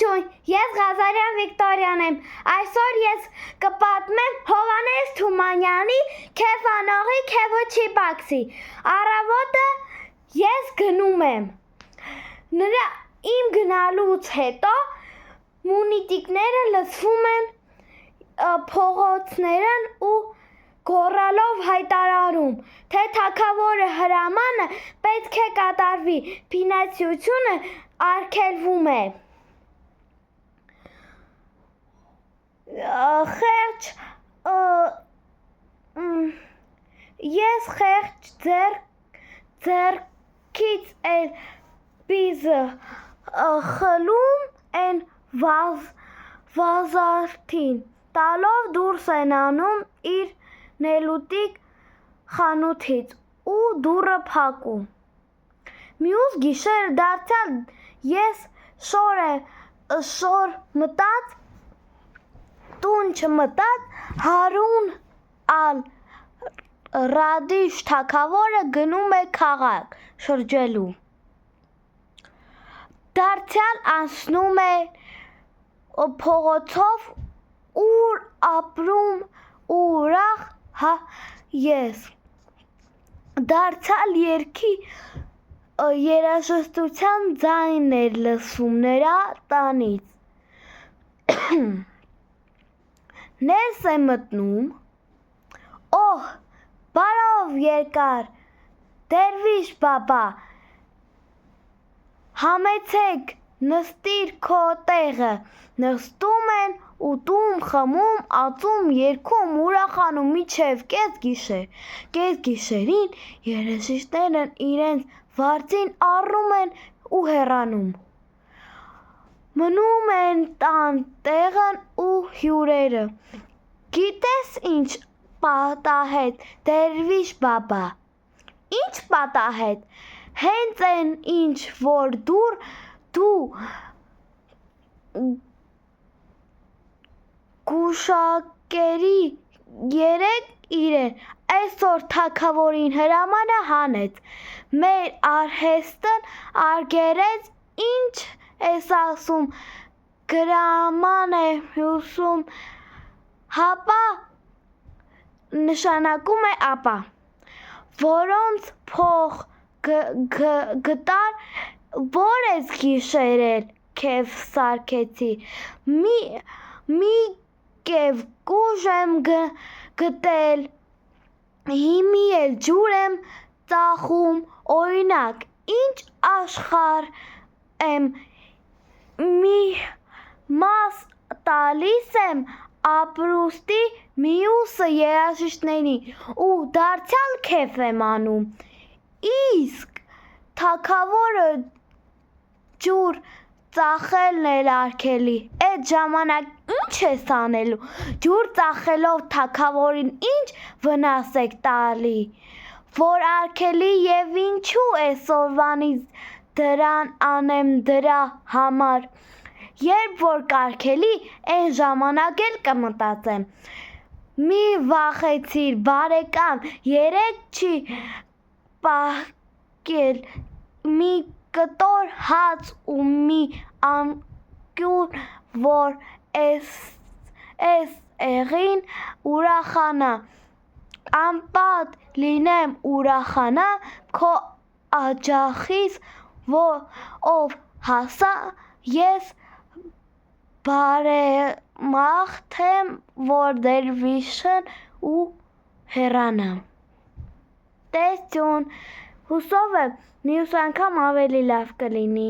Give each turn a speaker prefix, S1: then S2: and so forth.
S1: Ողջույն, ես Ղազարյան Վիկտորիան եմ, այսօր ես կպատմեմ Հովհաննես Թումանյանի «Քեֆ անողի քեֆը չի պակսի»։ Առավոտը ես գնում եմ, իմ գնալուց հետո մունիտիկները լցվում են փողոցներն ու գոռալով հայտարարում, թե թագավորի հրամանը պետք է կատարվի, փինացությունը արգելվում է։ Ես խեղճ ձեռքից էլ բիզը խլում են վազարդին, տալով դուրս են անում իր նելուտիկ խանութից ու դուռը փակում։ Մյուս գիշերը դարձյալ ես շոր մտած, տուն չմտած, Հարուն ալ-Ռադիշ թագավորը գնում է քաղաք շրջելու։ Դարձյալ անցնում է փողոցով, ուր ապրում ու ուրախ ես։ Դարձյալ երգի երաժշտության ձայն էր լսվում նրա տանից։ Ներս է մտնում, օհ, բարով երկար, դերվիշ բաբա, համեցեք, նստիր քո տեղը։ Նստում են, ուտում, խմում, ածում, երգում, ուրախանում մինչև կեսգիշերին երաժիշտներն իրենց վարձին առնում են ու հեռանում։ Մնում են տան տեղն ու հյուրերը։ Գիտես ինչ պատահեց, դերվիշ բաբա։ Ինչ պատահեց, հենց էն ինչ որ դու գուշակերի երեկ իրեն, այսօր թագավորին հրամանը հանեց, մեր արհեստն արգելեց, ինչ ես ասում, գրաման է հյուսում, հապա նշանակում է ապա, որոնց փող գտար, որ ես գիշերել քեֆ սարքեցի, մի կև կուժ եմ գտել, հիմի էլ ջուր եմ ծախում, օրինակ, ինչ աշխարհ եմ, մի մաս տալիս եմ ապրուստի, մյուսը երաժիշտներին ու դարձյալ քեֆ եմ անում։ Իսկ թագավորը ջուր ծախելն էլ արգելի, էդ ժամանակ ինչ ես անելու, ջուր ծախելով թագավորին ինչ վնաս եք տալի, որ արգելի և ինչու այսօրվանից դրան անեմ դրա համար, երբ որ կարգելի, էն ժամանակ էլ կմտածեմ։ Մի վախեցիր բարեկամ, երեկ չի պահկել մի կտոր հաց ու մի անկյուն, որ էս էղին ուրախանա, անպատ լինեմ ուրախանա, քո աջախից, ով հասա, ես բարեմաղթեմ, որ դերվիշն ու հեռանամ։ Տեսություն, հուսով եմ մյուս անգամ ավելի լավ կլինի։